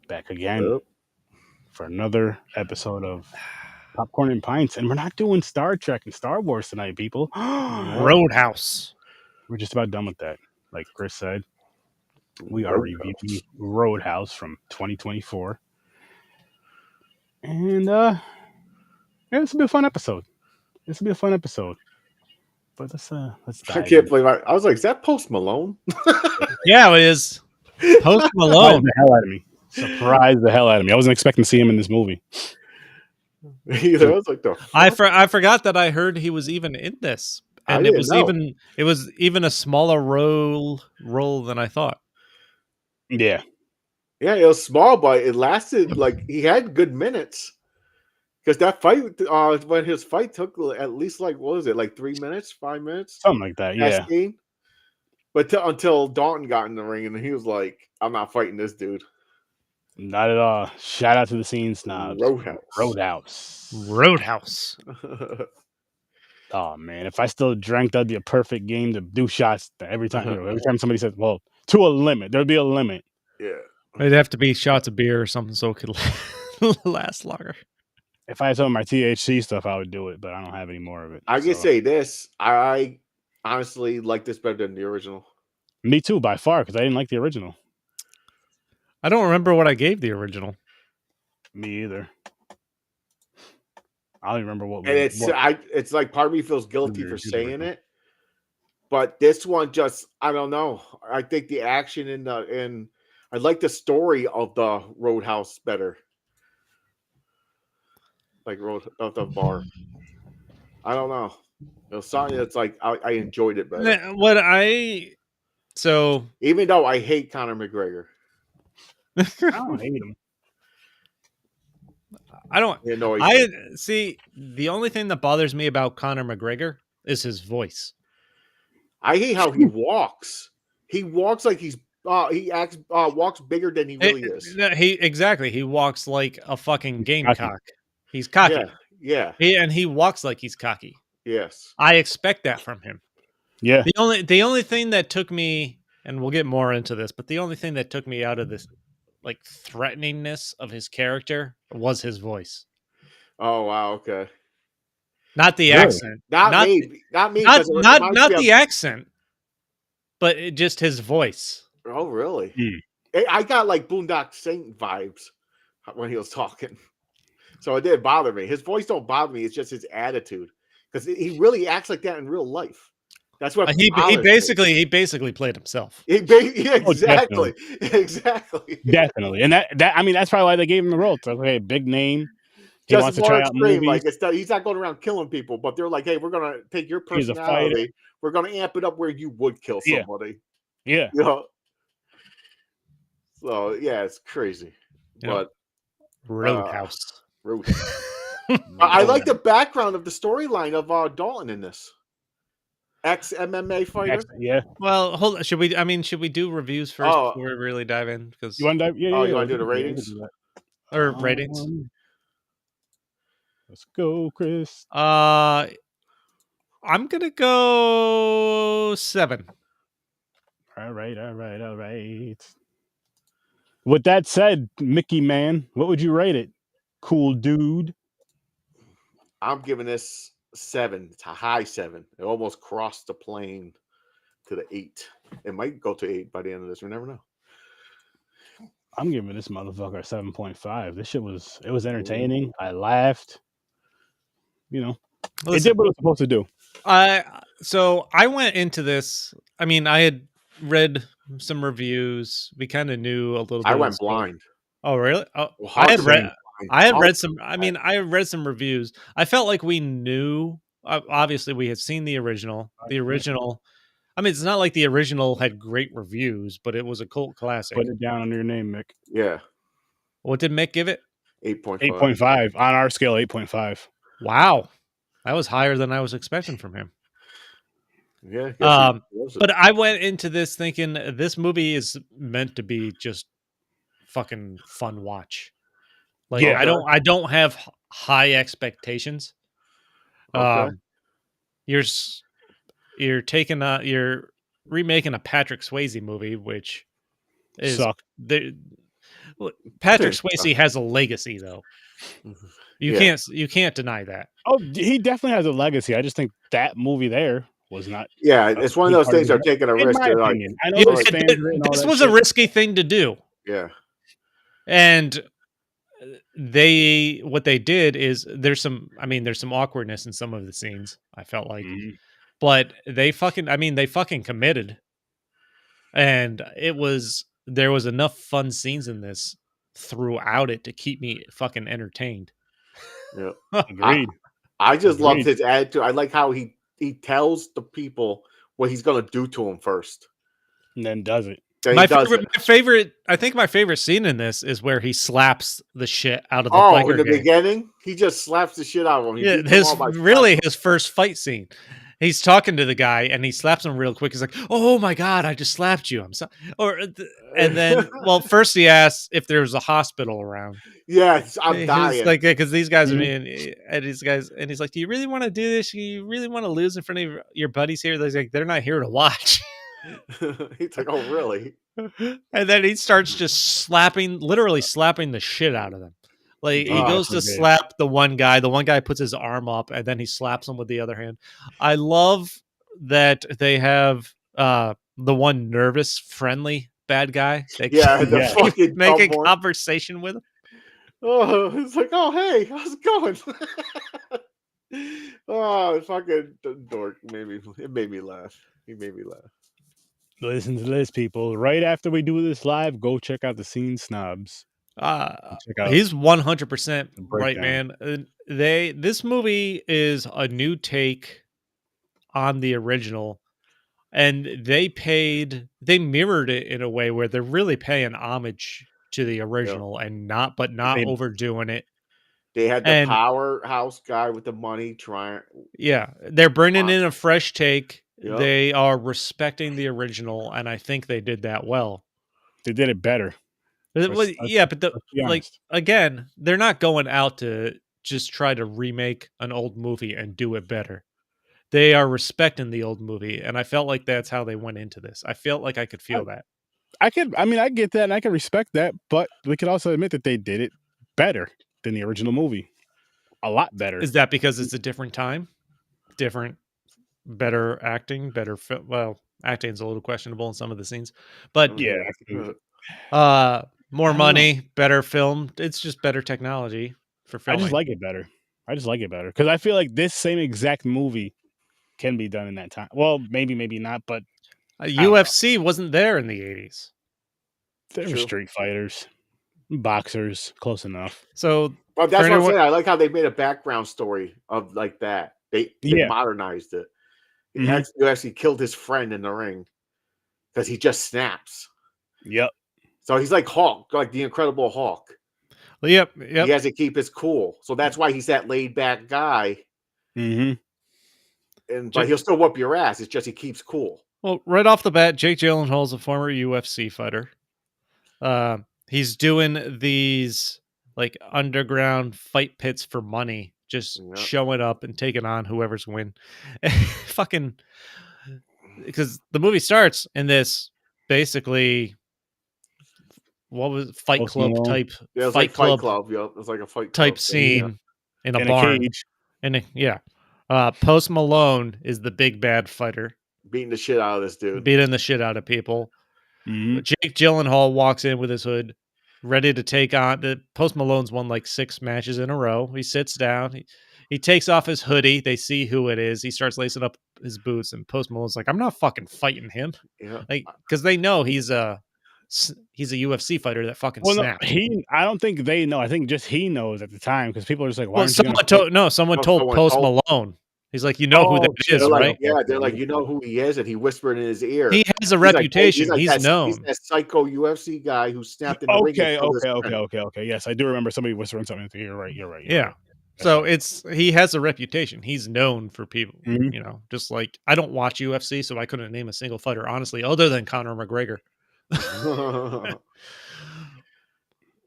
Back again Yep. for another episode of Popcorn and Pints. And we're not doing Star Trek and Star Wars tonight, people. No. Roadhouse. We're just about done with that. Like Chris said, we are Roadhouse. reviewing Roadhouse from 2024. And yeah, this will be a fun episode. This will be a fun episode. But let's I dive can't in. believe I was like, is that Post Malone? Yeah, it is. Post Surprised Malone. the hell out of me. Surprised the hell out of me. I wasn't expecting to see him in this movie. I was like, the fuck? I forgot that I heard he was even in this, I and it didn't was know. even a smaller role than I thought. Yeah. Yeah, it was small, but it lasted like he had good minutes. Because that fight, when his fight took at least like what was it, like 3 minutes, 5 minutes? Something like that. That Yeah. scene. But until Dalton got in the ring and he was like, I'm not fighting this dude. Not at all. Shout out to the scene snobs. Roadhouse. Roadhouse. Oh man, if I still drank, that'd be a perfect game to do shots every time. Every time somebody says, "Well, to a limit," there'd be a limit. Yeah. It'd have to be shots of beer or something so it could last longer. If I had some of my THC stuff, I would do it, but I don't have any more of it. I can say this: I honestly like this better than the original. Me too, by far, because I didn't like the original. I don't remember what I gave the original. Me either. I don't even remember what. And it's like part of me feels guilty for saying it, but this one just I don't know. I think the action and I like the story of the Roadhouse better. Like of the bar. I don't know. It was something that's like I enjoyed it better. Even though I hate Conor McGregor. I don't hate him. I see. The only thing that bothers me about Conor McGregor is his voice. I hate how he walks. He walks like he walks bigger than he really is. He walks like a fucking gamecock. He's cocky. Yeah. He walks like he's cocky. Yes. I expect that from him. Yeah. The only thing that took me, and we'll get more into this, but the only thing that took me out of this like threateningness of his character was his voice. Oh wow, okay. Not the accent. Not me. Not the accent. But just his voice. Oh really? I got like Boondock Saint vibes when he was talking. So it didn't bother me. His voice don't bother me. It's just his attitude. Because he really acts like that in real life. That's what he basically played himself. Exactly. Exactly. Definitely. And that I mean that's probably why they gave him the role. It's like, okay, big name. He wants to try out movies. Like he's not going around killing people, but they're like, hey, we're gonna take your personality. We're gonna amp it up where you would kill somebody. Yeah. You know? So yeah, it's crazy. But Roadhouse. I like the background of the storyline of Dalton in this. Ex-MMA fighter. Yeah. Well, hold on. Should we do reviews first before we really dive in? Because you want to dive? Yeah. You want to do the ratings? Or ratings? Let's go, Chris. I'm gonna go 7. All right. With that said, Mickey Man, what would you rate it? Cool dude. I'm giving this 7. It's a high 7. It almost crossed the plane to the 8. It might go to 8 by the end of this. We never know. I'm giving this motherfucker a 7.5. This shit was entertaining. I laughed. You know, it did what it was supposed to do. So I went into this. I mean, I had read some reviews. We kind of knew a little bit. I went blind. Oh, really? Oh, I had read some. I mean, I read some reviews. I felt like we knew. Obviously, we had seen the original. The original. I mean, it's not like the original had great reviews, but it was a cult classic. Put it down under your name, Mick. Yeah. What did Mick give it? 8.5. 8.5 on our scale. 8.5. Wow, that was higher than I was expecting from him. Yeah. But I went into this thinking this movie is meant to be just fucking fun watch. Like I don't have high expectations. Okay. You're remaking a Patrick Swayze movie, which is suck. Patrick Swayze has a legacy, though. You can't deny that. Oh, he definitely has a legacy. I just think that movie there was not. Yeah, it's one of those things. They're taking a risk. In my opinion, I know there's fans and all this that was shit. a risky thing to do. Yeah, and what they did is there's some awkwardness in some of the scenes, I felt like, but they fucking committed, and there was enough fun scenes in this throughout it to keep me fucking entertained. Yeah, agreed. I just loved his attitude. I like how he tells the people what he's gonna do to him first, and then does it. My favorite scene in this is where he slaps the shit out of the biker in the beginning. He just slaps the shit out of him. His first fight scene. He's talking to the guy and he slaps him real quick. He's like, "Oh my god, I just slapped you. I'm sorry." And then, first he asks if there's a hospital around. Yes, I'm dying. Like, because these guys are and he's like, "Do you really want to do this? Do you really want to lose in front of your buddies here?" They're like, "They're not here to watch." He's like, "Oh, really?" And then he starts just literally slapping the shit out of them. Like, he goes to slap the one guy. The one guy puts his arm up, and then he slaps him with the other hand. I love that they have the one nervous, friendly bad guy. Fucking making conversation with him. Oh, it's like, "Oh, hey, how's it going?" Oh, fucking dork. It made me laugh. He made me laugh. Listen to this, people. Right after we do this live, go check out the Scene Snobs. He's 100% right, man. This movie is a new take on the original, and they mirrored it in a way where they're really paying homage to the original and not overdoing it. They had the powerhouse guy with the money trying. Yeah, they're bringing in a fresh take. Yep. They are respecting the original, and I think they did that well. They did it better. But again, they're not going out to just try to remake an old movie and do it better. They are respecting the old movie, and I felt like that's how they went into this. I felt like I could feel that. I get that, and I can respect that, but we could also admit that they did it better than the original movie. A lot better. Is that because it's a different time? Better acting, better film. Well, acting's a little questionable in some of the scenes, but more money, better film. It's just better technology for filming. I just like it better because I feel like this same exact movie can be done in that time. Well, maybe not, but UFC wasn't there in the 80s. They were street fighters, boxers, close enough. So, well, that's what I'm saying. I like how they made a background story of like that. They modernized it. He actually killed his friend in the ring because he just snaps. Yep. So he's like Hulk, like the Incredible Hulk. Well, yep. He has to keep his cool. So that's why he's that laid back guy. Mm-hmm. But he'll still whoop your ass. It's just he keeps cool. Well, right off the bat, Jake Gyllenhaal is a former UFC fighter. He's doing these like underground fight pits for money. Just showing up and taking on whoever's win. Fucking, because the movie starts in this basically, what was it? Fight Club type? Yeah, it was Fight Club. Yeah, it was like a Fight type Club scene in a barn. Post Malone is the big bad fighter, beating the shit out of this dude, beating the shit out of people. Jake Gyllenhaal walks in with his hood, ready to take on the Post Malone's won like 6 matches in a row. He sits down. He takes off his hoodie. They see who it is. He starts lacing up his boots, and Post Malone's like, "I'm not fucking fighting him," because they know he's a UFC fighter that fucking snaps. I don't think they know. I think just he knows at the time because people are just like, "Why?" Someone told Post Malone. He's like, "You know who that is, right?" Yeah, they're like, "You know who he is," and he whispered in his ear. He has a reputation. He's known. He's that psycho UFC guy who snapped in the ring. Okay. Yes, I do remember somebody whispering something into your ear. You're right. Yeah. So he has a reputation. He's known for people, just like I don't watch UFC, so I couldn't name a single fighter, honestly, other than Conor McGregor.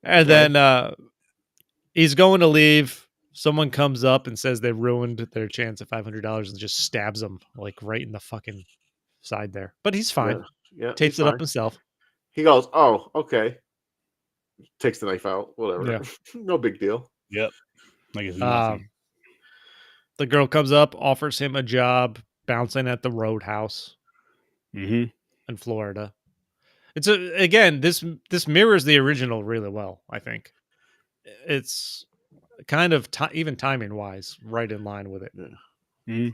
And then he's going to leave. Someone comes up and says they ruined their chance at $500 and just stabs him like right in the fucking side there. But he's fine. Yeah, tapes it up himself. He goes, "Oh, okay." Takes the knife out. Whatever. Yeah. No big deal. Yep. Like it's nothing. The girl comes up, offers him a job bouncing at the Roadhouse Mm-hmm. in Florida. Again, this mirrors the original really well, I think. It's kind of even timing wise right in line with it. Yeah. Mm-hmm.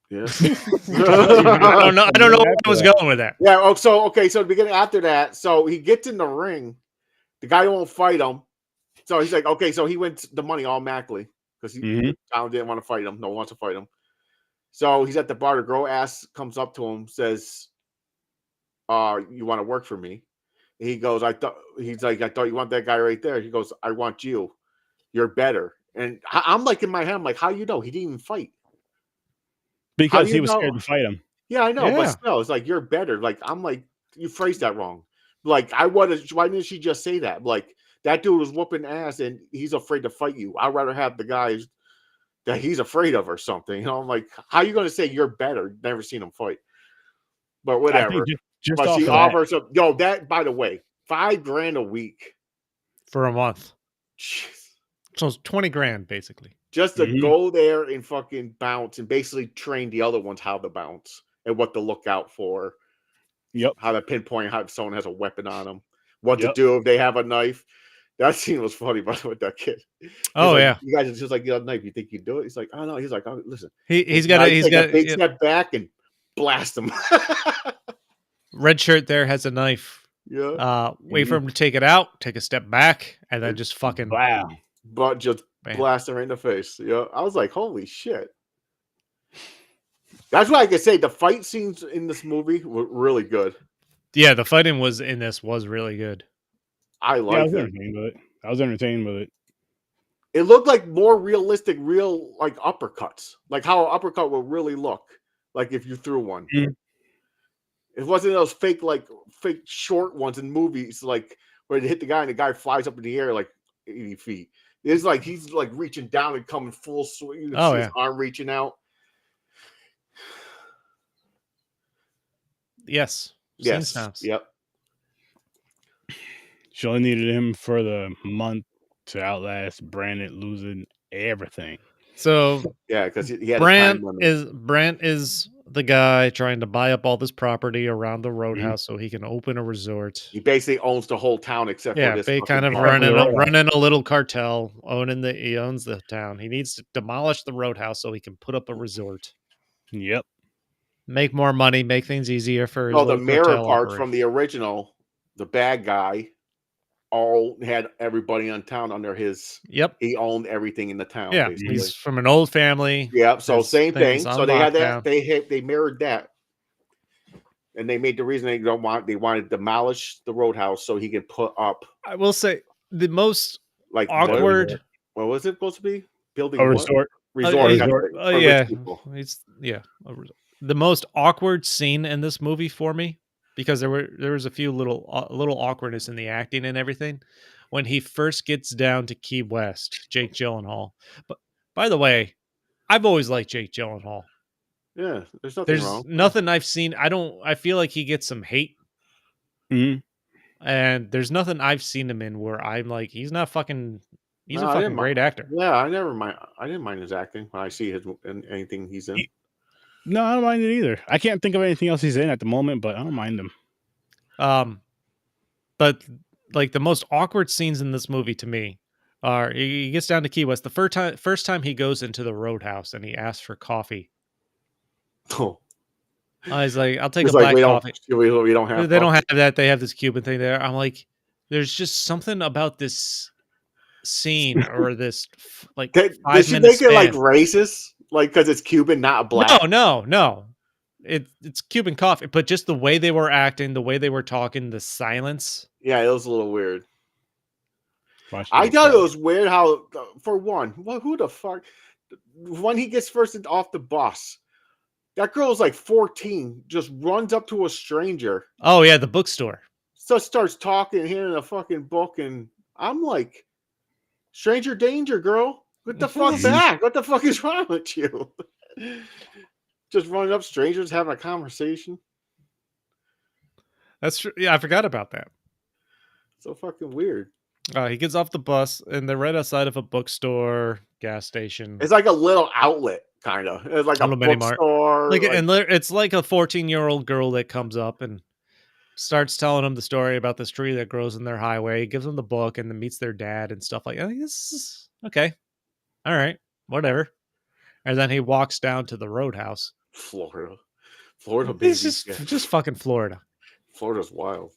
Yeah. I don't know where I was going with that. Yeah. Oh, so the beginning after that, so he gets in the ring. The guy won't fight him. So he's like, okay, so he wins the money automatically because he didn't want to fight him. No one wants to fight him. So he's at the bar. The girl comes up to him, says, you want to work for me? And he goes, I thought you want that guy right there. He goes, I want you. You're better. And I'm like in my head, I'm like, how you know? He didn't even fight. Because he was scared to fight him. Yeah, I know, but still, it's like, you're better. Like, I'm like, you phrased that wrong. Like, why didn't she just say that? Like, that dude was whooping ass and he's afraid to fight you. I'd rather have the guys that he's afraid of or something. You know, I'm like, how are you going to say you're better? Never seen him fight. But whatever. But she offers up, that, by the way, $5,000 a week. For a month. Jeez. So it's $20,000 basically. Just to go there and fucking bounce and basically train the other ones how to bounce and what to look out for. Yep. How to pinpoint how someone has a weapon on them. What to do if they have a knife. That scene was funny, by the way, with that kid. Yeah. You guys are just like, you have a knife. You think you do it? He's like, oh, no. He's like, oh, listen. He's got a big step back and blast him. Red shirt there has a knife. Yeah. Wait for him to take it out, take a step back, and then just fucking but just blast him right in the face. Yeah. I was like, holy shit. That's why I can say the fight scenes in this movie were really good. Yeah, the fighting was really good. I liked it. I was entertained with it. It looked like more realistic, real like uppercuts. Like how an uppercut would really look. Like if you threw one. Mm-hmm. It wasn't those fake short ones in movies, like where they hit the guy and the guy flies up in the air like 80 feet. It's like he's like reaching down and coming full swing. You can see his arm reaching out. Yes. Yep. She only needed him for the month to outlast Brandon losing everything. So because he had Brant is the guy trying to buy up all this property around the Roadhouse so he can open a resort. He basically owns the whole town except for this. They kind of running a little cartel, he owns the town. He needs to demolish the Roadhouse so he can put up a resort. Yep. Make more money, make things easier for his the mirror parts from the original, the bad guy all had everybody in town under his. Yep. He owned everything in the town. Yeah, basically. He's from an old family. Yep. So same thing. So they had that. They mirrored that, and they made the reason they wanted to demolish the Roadhouse so he can put up. I will say the most awkward. What was it supposed to be? Building a resort. Resort. The most awkward scene in this movie for me, because there was a few little awkwardness in the acting and everything, when he first gets down to Key West, Jake Gyllenhaal. But by the way, I've always liked Jake Gyllenhaal. Yeah, there's wrong. Nothing I've seen. I feel like he gets some hate. Mm-hmm. And there's nothing I've seen him in where I'm like, he's a fucking great actor. Yeah, I didn't mind his acting when I see anything he's in. No, I don't mind it either. I can't think of anything else he's in at the moment, but I don't mind him. But like the most awkward scenes in this movie to me are he gets down to Key West. The first time he goes into the Roadhouse and he asks for coffee. Oh. He's like, I'll take a black coffee. We don't have. They don't have that. They have this Cuban thing there. I'm like, there's just something about this scene or this like. Did she make it like racist? Like because it's Cuban, not black. No. It's Cuban coffee, but just the way they were acting, the way they were talking, the silence. Yeah, it was a little weird. I thought it was weird how, for one, who the fuck? When he gets first off the bus, that girl's like 14, just runs up to a stranger. Oh yeah, the bookstore. So starts talking, handing a fucking book, and I'm like, stranger danger, girl. What the fuck back? What the fuck is wrong with you? Just running up strangers, having a conversation. That's true. Yeah, I forgot about that. So fucking weird. He gets off the bus, and they're right outside of a bookstore, gas station. It's like a little outlet, kind of. It's like a bookstore. And it's like a 14-year-old girl that comes up and starts telling him the story about this tree that grows in their highway. He gives them the book and then meets their dad and stuff like that. This is okay. All right, whatever. And then he walks down to the Roadhouse. Florida, baby. This is just fucking Florida. Florida's wild.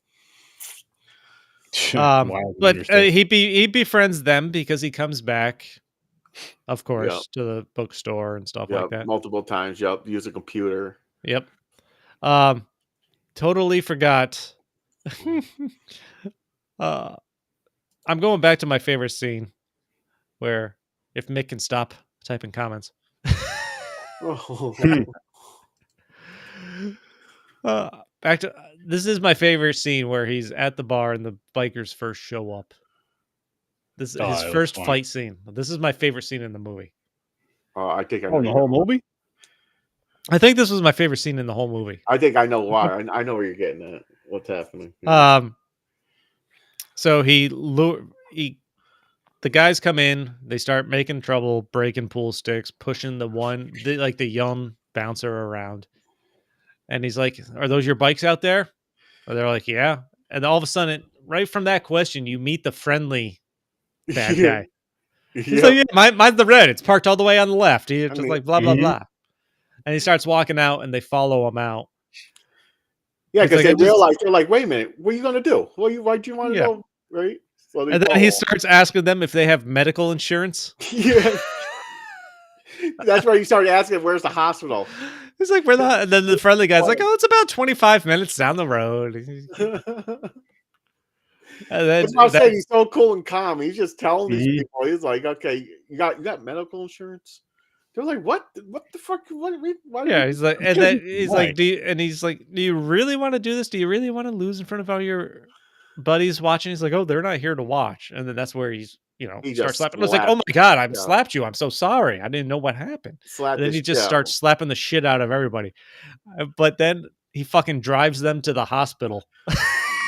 But he befriends them because he comes back, of course, to the bookstore and stuff like that multiple times. Yep, use a computer. Yep. Totally forgot. I'm going back to my favorite scene, where if Mick can stop typing comments. Back to this is my favorite scene where he's at the bar and the bikers first show up. This is his first fight scene. This is my favorite scene in the movie. I think the whole movie. I think this was my favorite scene in the whole movie. I think I know why. I know where you're getting at. What's happening? So the guys come in. They start making trouble, breaking pool sticks, pushing the young bouncer around. And he's like, "Are those your bikes out there?" Or they're like, "Yeah." And all of a sudden, right from that question, you meet the friendly bad guy. He's like, "Yeah, mine's the red. It's parked all the way on the left." He's just like, blah, blah, blah. And he starts walking out, and they follow him out. Yeah, because they realize, they're like, "Wait a minute, what are you going to do? Why do you want to go?" Right? So and then he starts asking them if they have medical insurance. Yeah. That's where you started asking, "Where's the hospital?" He's like, and then the friendly guy's like, "Oh, it's about 25 minutes down the road." And then I was saying, he's so cool and calm. He's just telling these people, he's like, "Okay, you got medical insurance?" They're like, "What? What the fuck? He's like, and then he's like, "Do you really want to do this? Do you really want to lose in front of all your buddies watching?" He's like, "Oh, they're not here to watch." And then that's where he starts slapping. It's like, "Oh my god, I've slapped you. I'm so sorry. I didn't know what happened." And then he just starts slapping the shit out of everybody. But then he fucking drives them to the hospital.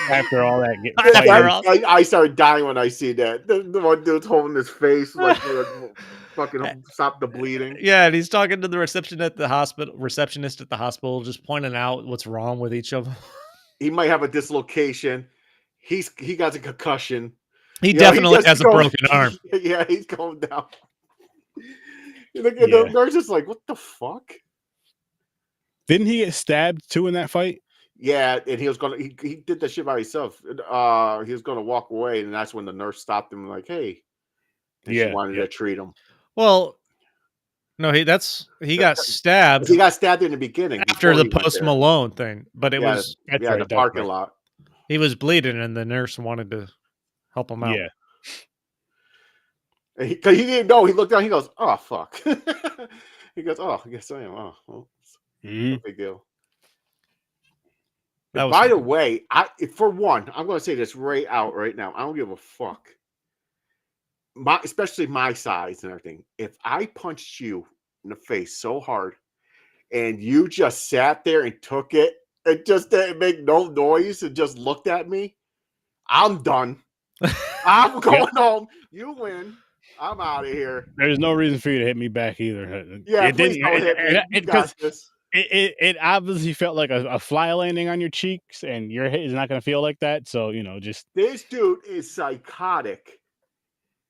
After all that, I started dying when I see that. The one dude's holding his face like fucking stop the bleeding. Yeah, and he's talking to the receptionist at the hospital, just pointing out what's wrong with each of them. He might have a dislocation. He got a concussion. He definitely has a broken arm. Yeah, he's going down. The nurse is like, "What the fuck?" Didn't he get stabbed too in that fight? Yeah, and he did that shit by himself. He was gonna walk away, and that's when the nurse stopped him, like, "Hey," and she wanted to treat him. Well, no, he got stabbed. He got stabbed in the beginning after the Post Malone thing, but it was in the parking lot. He was bleeding, and the nurse wanted to help him out. Yeah, because he didn't know. He looked down. He goes, "Oh fuck." He goes, "Oh, I guess I am." Oh, well, no big deal. By the way, for one, I'm going to say this right now. I don't give a fuck. Especially my size and everything. If I punched you in the face so hard, and you just sat there and took it, and just didn't make no noise and just looked at me, I'm done. I'm going home. You win. I'm out of here. There's no reason for you to hit me back either. Yeah, please don't hit me. You got this. It obviously felt like a fly landing on your cheeks, and your hit is not going to feel like that. So, just... This dude is psychotic,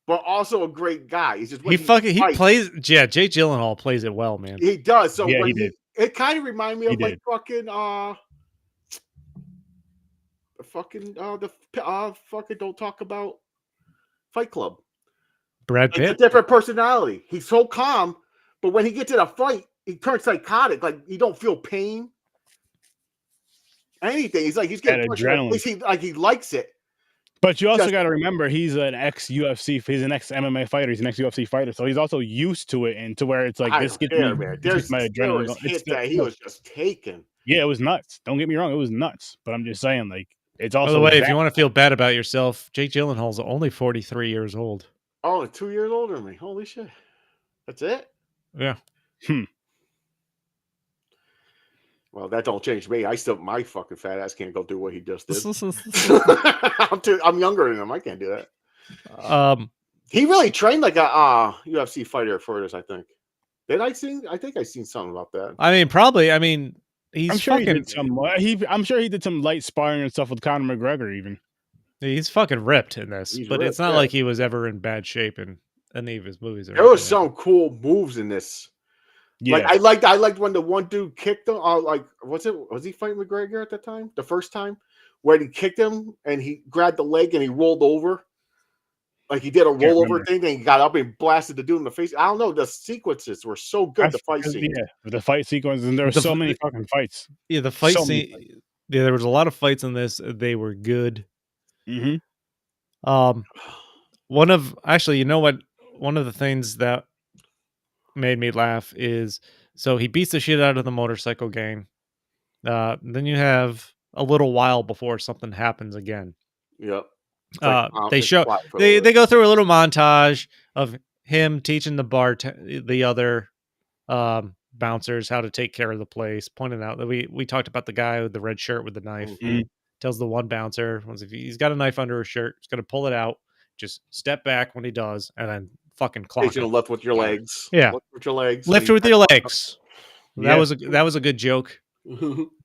but also a great guy. He's just... he plays... Yeah, Jake Gyllenhaal plays it well, man. He does. So yeah, he did. It kind of reminded me of like fucking... fucking don't talk about Fight Club. Brad Pitt. It's a different personality. He's so calm, but when he gets in a fight, he turns psychotic. Like, you don't feel pain. Anything. He's getting adrenaline. Like he likes it. But you also got to remember, he's an ex-UFC. He's an ex-MMA fighter. He's an ex-UFC fighter. So he's also used to it, and to where it's like, this gets my adrenaline. He was just taken. Yeah, it was nuts. Don't get me wrong. It was nuts. But I'm just saying, like, it's also... By the way, if you want to feel bad about yourself, Jake Gyllenhaal's only 43 years old. Oh, 2 years older than me. Holy shit. That's it? Yeah. Well, that don't change me. My fucking fat ass can't go do what he just did. I'm younger than him. I can't do that. He really trained like a UFC fighter for this, I think. I think I seen something about that. I mean, probably. I mean, I'm sure he did some. I'm sure he did some light sparring and stuff with Conor McGregor. Even he's fucking ripped in this, but it's not like he was ever in bad shape in any of his movies. There was some cool moves in this. Yeah, like I liked when the one dude kicked him. Was he fighting McGregor at the time? The first time, where he kicked him and he grabbed the leg and he rolled over. Like he did a rollover thing, and he got up and blasted the dude in the face. I don't know. The sequences were so good. The fight scene, the fight sequences, and there were so many fucking fights. Yeah, the fight scene. Yeah, there was a lot of fights in this. They were good. Mm-hmm. One of the things that made me laugh is he beats the shit out of the motorcycle gang. Then you have a little while before something happens again. Yep. They go through a little montage of him teaching the other bouncers how to take care of the place, pointing out that we talked about the guy with the red shirt with the knife. Mm-hmm. Tells the one bouncer, if he's got a knife under his shirt, he's going to pull it out, just step back when he does, and then fucking clock him. Lift with your legs. Yeah. Lift with your legs. Lift with your legs. That was a good joke.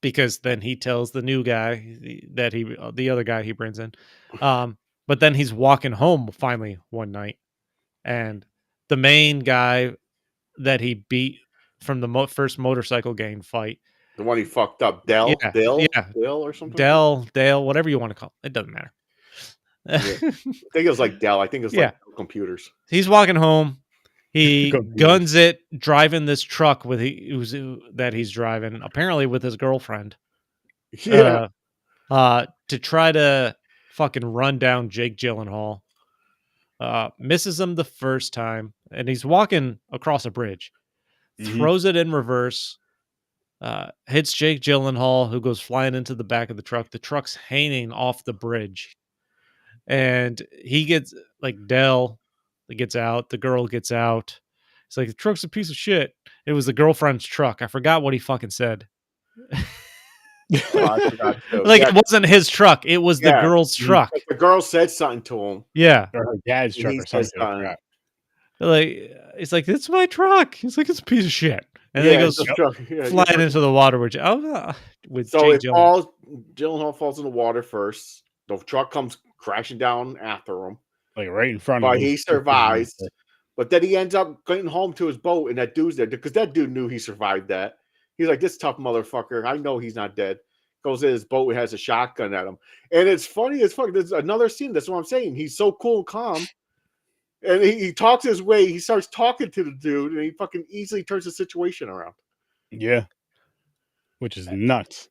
Because then he tells the new guy the other guy he brings in. But then he's walking home finally one night, and the main guy that he beat from the first motorcycle gang fight, the one he fucked up, Dale or something, Dale, whatever you want to call it doesn't matter. I think it was like Dell. I think it was like computers. He's walking home. He guns it, driving this truck that he's driving, apparently with his girlfriend. Yeah. To try to fucking run down Jake Gyllenhaal. Misses him the first time, and he's walking across a bridge. Throws it in reverse. Hits Jake Gyllenhaal, who goes flying into the back of the truck. The truck's hanging off the bridge. And he gets, Dell gets out. The girl gets out. It's like, the truck's a piece of shit. It was the girlfriend's truck. I forgot what he fucking said. I forgot too. It wasn't his truck. It was the girl's truck. The girl said something to him. Yeah. Or her dad's truck or something. It's like, it's my truck. He's like, it's a piece of shit. And then he goes flying into the water with Jake Gyllenhaal falls in the water first. The truck comes crashing down after him. Like right in front of him. But he survives. But then he ends up getting home to his boat, and that dude's there because that dude knew he survived that. He's like, this tough motherfucker. I know he's not dead. Goes in his boat and has a shotgun at him. And it's funny as fuck. There's another scene. That's what I'm saying. He's so cool and calm. And he talks his way. He starts talking to the dude, and he fucking easily turns the situation around. Yeah. Which is nuts.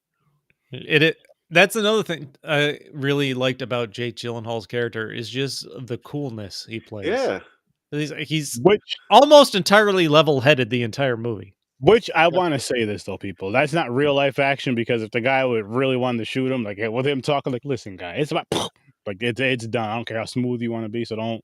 That's another thing I really liked about Jake Gyllenhaal's character is just the coolness he plays. Yeah. He's almost entirely level-headed the entire movie. Which I want to say this though, people. That's not real life action, because if the guy would really want to shoot him, with him talking, listen, guy, it's about it's done. I don't care how smooth you want to be, so don't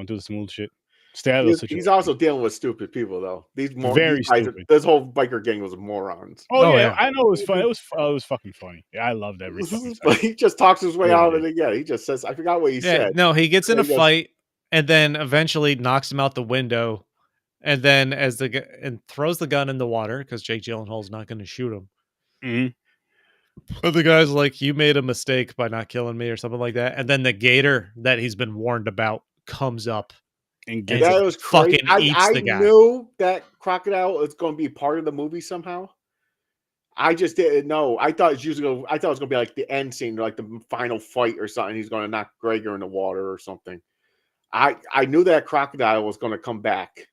do the smooth shit. Stay out of those situations. He's also dealing with stupid people though. Stupid. This whole biker gang was morons. Oh yeah, I know it was funny. It was fucking funny. Yeah, I loved every fucking time. But he just talks his way out of it again. He just says, I forgot what he said. No, he gets in a fight and then eventually knocks him out the window. And then and throws the gun in the water because Jake Gyllenhaal's not going to shoot him. Mm-hmm. But the guy's like, you made a mistake by not killing me or something like that. And then the gator that he's been warned about comes up. And that was fucking eats the guy. I knew that crocodile was going to be part of the movie somehow. I just didn't know. I thought it was going to be like the end scene, like the final fight or something. He's going to knock Gregor in the water or something. I knew that crocodile was going to come back.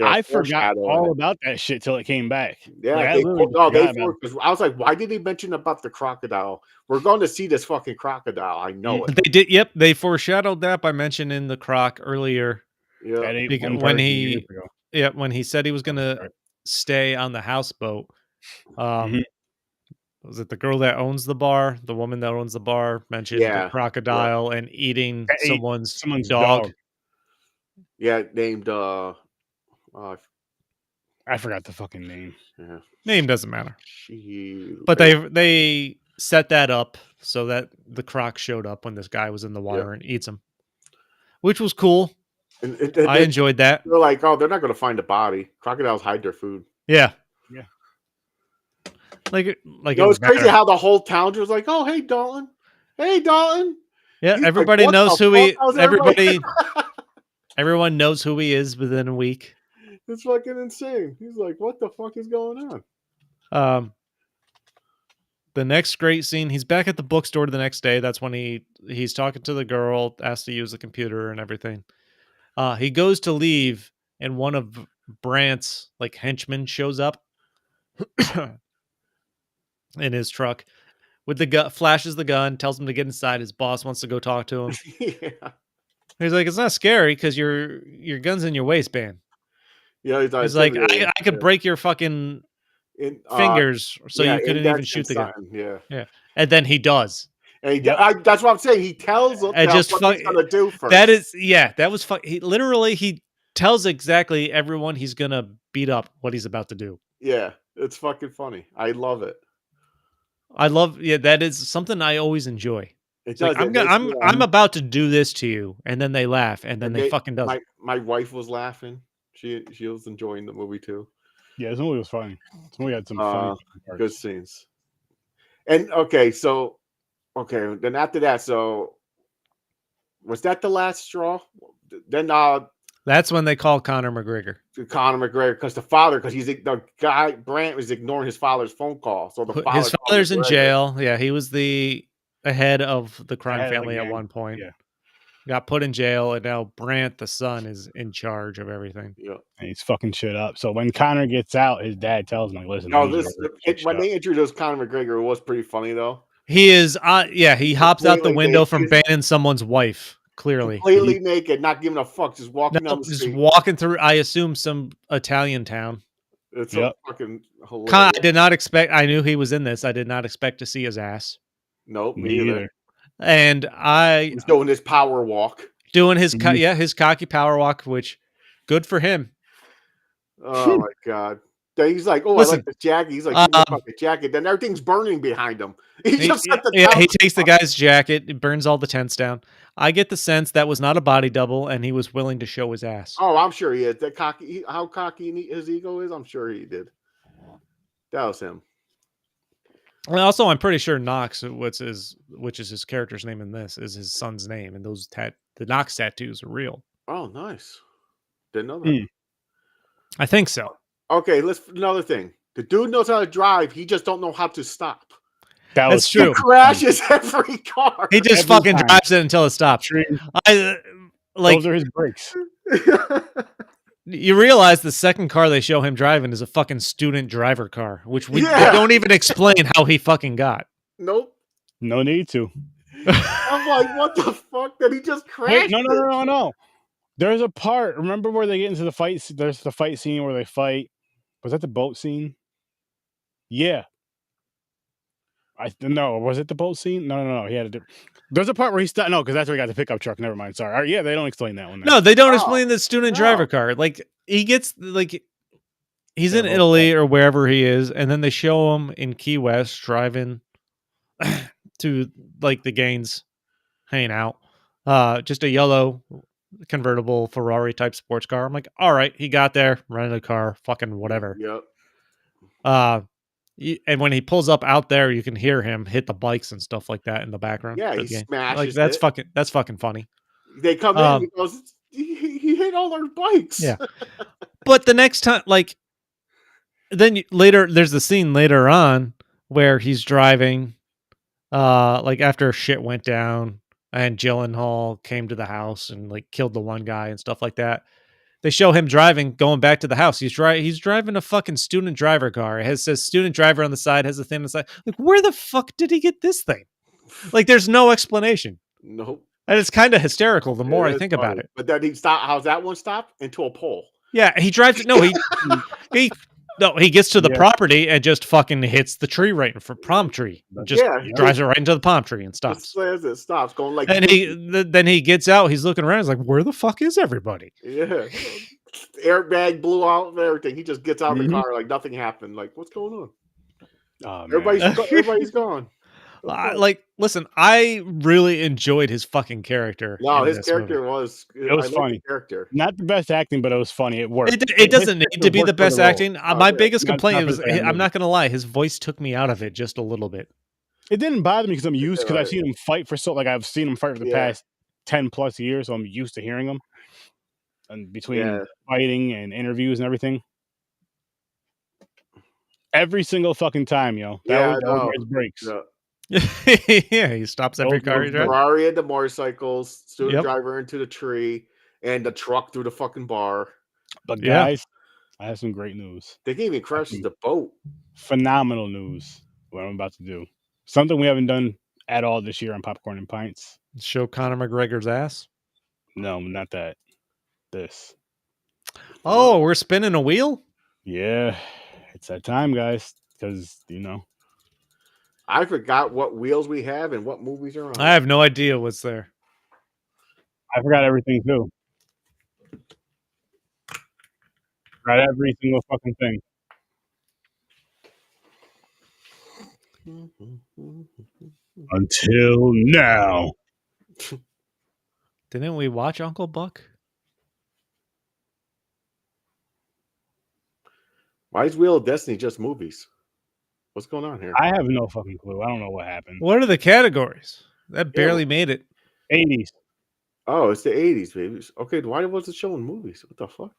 I forgot all about that shit till it came back. Yeah, I was like, why did they mention about the crocodile? We're going to see this fucking crocodile. I know it. They did. Yep, they foreshadowed that by mentioning the croc earlier. Yeah, when he said he was going to stay on the houseboat. Was it the girl that owns the bar? The woman that owns the bar mentioned the crocodile and eating someone's dog. Yeah, named I forgot the fucking name. Yeah. Name doesn't matter. She. But they set that up so that the croc showed up when this guy was in the water and eats him, which was cool. I enjoyed that. They're like, oh, they're not going to find a body. Crocodiles hide their food. Yeah. Like it's crazy how the whole town was like, oh, hey, Dalton. Hey, Dalton. Yeah, He's everybody like, knows who he. Everyone knows who he is within a week. It's fucking insane. He's like, what the fuck is going on? The next great scene, he's back at the bookstore the next day. That's when he's talking to the girl, asked to use the computer and everything. He goes to leave, and one of Brant's like henchmen shows up in his truck with the gun, flashes the gun, tells him to get inside. His boss wants to go talk to him. Yeah. He's like, it's not scary because your gun's in your waistband. Yeah, he's like, I could break your fucking fingers so you couldn't even shoot the gun. Yeah. And then he does. And that's what I'm saying. He tells him what he's gonna do first. That was he tells exactly everyone he's gonna beat up what he's about to do. Yeah, it's fucking funny. I love it. That is something I always enjoy. It's like, I'm about to do this to you, and then they laugh, and then they fucking does. My wife was laughing. She was enjoying the movie too. Yeah, this movie was fun. This movie had some funny good scenes. And then after that, so was that the last straw? Then that's when they call Conor McGregor. Conor McGregor, because he's the guy Brant was ignoring his father's phone call. So his father's in jail. Yeah, he was the head of the crime family at one point. Yeah. Got put in jail, and now Brant, the son, is in charge of everything. Yeah, and he's fucking shit up. So when Conor gets out, his dad tells him, like, listen. No, when they introduced Conor McGregor, it was pretty funny though. He is, he hops out the window from banging someone's wife. Clearly, completely naked, not giving a fuck, just walking down the street. Just walking through, I assume, some Italian town. It's fucking hilarious. I did not expect. I knew he was in this. I did not expect to see his ass. Nope, me either. And he's doing his power walk, doing his his cocky power walk, which good for him. Oh my god. Then he's like, "Oh, listen, I like the jacket." He's like, "The jacket." Then everything's burning behind him. He takes the guy's jacket, it burns all the tents down. I get the sense that was not a body double, and he was willing to show his ass. Oh, I'm sure he is. That cocky, how cocky his ego is, I'm sure he did. That was him. And also, I'm pretty sure Knox, which is his character's name in this, is his son's name, and the Knox tattoos are real. Oh, nice. Didn't know that. I think so. Okay, another thing. The dude knows how to drive. He just don't know how to stop. That's true. He crashes every car. He just fucking drives it until it stops. Those are his brakes. You realize the second car they show him driving is a fucking student driver car, which we don't even explain how he fucking got. Nope. No need to. I'm like, what the fuck? Did he just crash? Hey, no. There's a part. Remember where they get into the fight? There's the fight scene where they fight. Was that the boat scene? Yeah. Was it the boat scene? No. He had there's a part where he stopped. No, because that's where he got the pickup truck. Never mind. Sorry. Yeah, they don't explain that one. No, they don't explain the student driver car. Like he gets he's in Italy or wherever he is, and then they show him in Key West driving to the Gaines hanging out. Just a yellow convertible Ferrari type sports car. I'm like, all right, he got there, rented a car, fucking whatever. Yep. And when he pulls up out there, you can hear him hit the bikes and stuff like that in the background. Yeah, he smashes. That's fucking funny. They come in, he goes, he hit all our bikes. Yeah. But the next time, there's the scene later on where he's driving, after shit went down and Gyllenhaal came to the house and killed the one guy and stuff like that. They show him going back to the house. He's driving a fucking student driver car. It says student driver on the side, has a thing on the side. Where the fuck did he get this thing? There's no explanation. Nope. And it's kind of hysterical the more I think about it. But then he stopped. How's that one stop? Into a pole. Yeah, he drives. No, he gets to the property and just fucking hits the tree right for palm tree. Just drives it right into the palm tree and stops. It stops going And then he gets out. He's looking around. He's like, "Where the fuck is everybody?" Yeah, airbag blew out and everything. He just gets out of the car like nothing happened. Like, what's going on? Oh, Everybody's gone. Listen, I really enjoyed his fucking character. No, his this character movie. was. It was funny. Character. Not the best acting, but it was funny. It worked. It doesn't need to be the best acting. My biggest complaint was, I'm not going to lie, his voice took me out of it just a little bit. It didn't bother me because I'm used, because I've seen him fight for I've seen him fight for the past 10 plus years, so I'm used to hearing him. And between fighting and interviews and everything. Every single fucking time, yo. That was his breaks. Yeah, he stops every car he drives. Ferrari into motorcycles, student driver into the tree, and the truck through the fucking bar. But guys, I have some great news. They can't even crash the boat. Phenomenal news. What I'm about to do. Something we haven't done at all this year on Popcorn and Pints. Show Conor McGregor's ass? No, not that. This. Oh, we're spinning a wheel? Yeah. It's that time, guys. Because, I forgot what wheels we have and what movies are on. I have no idea what's there. I forgot everything, too. Forgot every single fucking thing. Until now. Didn't we watch Uncle Buck? Why is Wheel of Destiny just movies? What's going on here? I have no fucking clue. I don't know what happened. What are the categories? That barely made it. 80s. Oh, it's the 80s, baby. Okay, why was it showing movies? What the fuck?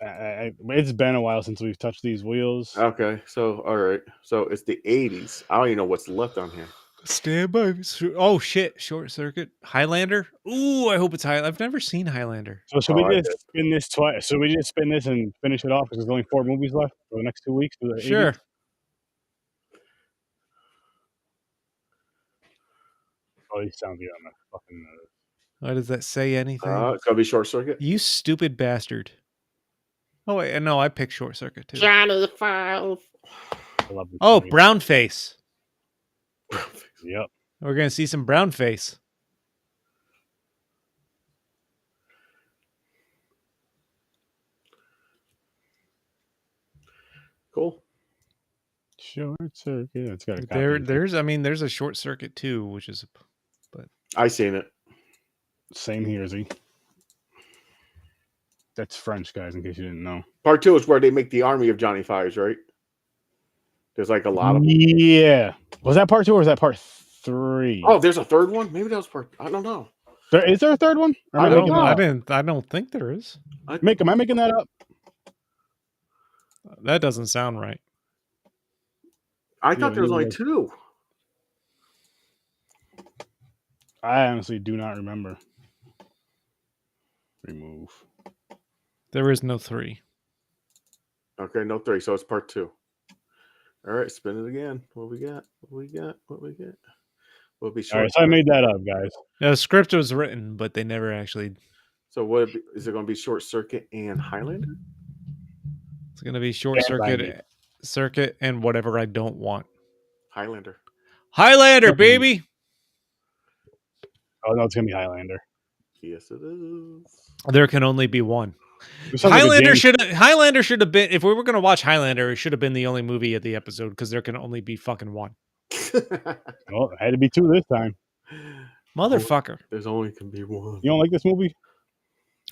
It's been a while since we've touched these wheels. Okay, so all right, so it's the 80s. I don't even know what's left on here. Stand by. Oh shit! Short Circuit, Highlander. Ooh, I hope it's Highlander. I've never seen Highlander. So should we just spin this twice? So we just spin this and finish it off because there's only 4 movies left for the next 2 weeks. Sure. 80s? Oh, he sounds good on that fucking. Why does that say anything? It's gonna be Short Circuit. You stupid bastard. Oh wait, no, I picked Short Circuit too. Johnny Five. Oh, brown face. Yep. We're gonna see some brown face. Cool. Short Circuit. It's got a there's a Short Circuit too, which is, but I seen it. Same here, Z. That's French, guys, in case you didn't know. Part 2 is where they make the army of Johnny Fives, right? There's like a lot of them. Yeah. Was that part 2 or was that part 3? Oh, there's a third one? Maybe that was part. I don't know. Is there a third one? I don't think there is. Am I making that up? That doesn't sound right. I thought there was only 2. I honestly do not remember. Remove. There is no 3. Okay, no 3. So it's part 2. All right, spin it again. What we got? We'll be short. All right, so I made that up, guys. The script was written, but they never actually. So is it going to be Short Circuit and Highlander? It's going to be Short Circuit and whatever I don't want. Highlander, baby. Oh no, it's going to be Highlander. Yes, it is. There can only be one. Highlander should have been. If we were going to watch Highlander, it should have been the only movie of the episode because there can only be fucking one. Well, it had to be 2 this time. Motherfucker. There's only can be one. You don't like this movie?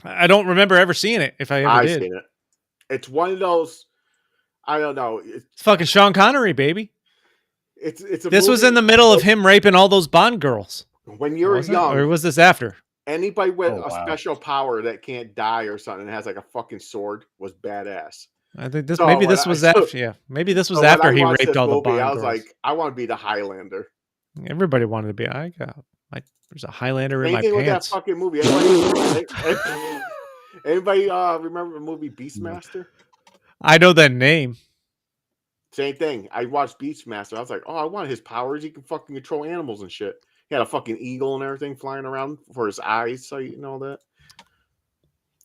I don't remember ever seeing it. If I ever did, seen it. It's one of those. I don't know. It's fucking Sean Connery, baby. This was in the middle of him raping all those Bond girls. When you're young, or was this after? Anybody with a special power that can't die or something and has like a fucking sword was badass. I think this was after. Yeah, maybe this was after he raped all the Bond girls. I was like, I want to be the Highlander. Everybody wanted to be. There's a Highlander in my thing pants. With that fucking movie. Anybody remember the movie Beastmaster? I know that name. Same thing. I watched Beastmaster. I was like, oh, I want his powers. He can fucking control animals and shit. He had a fucking eagle and everything flying around for his eyesight and all that.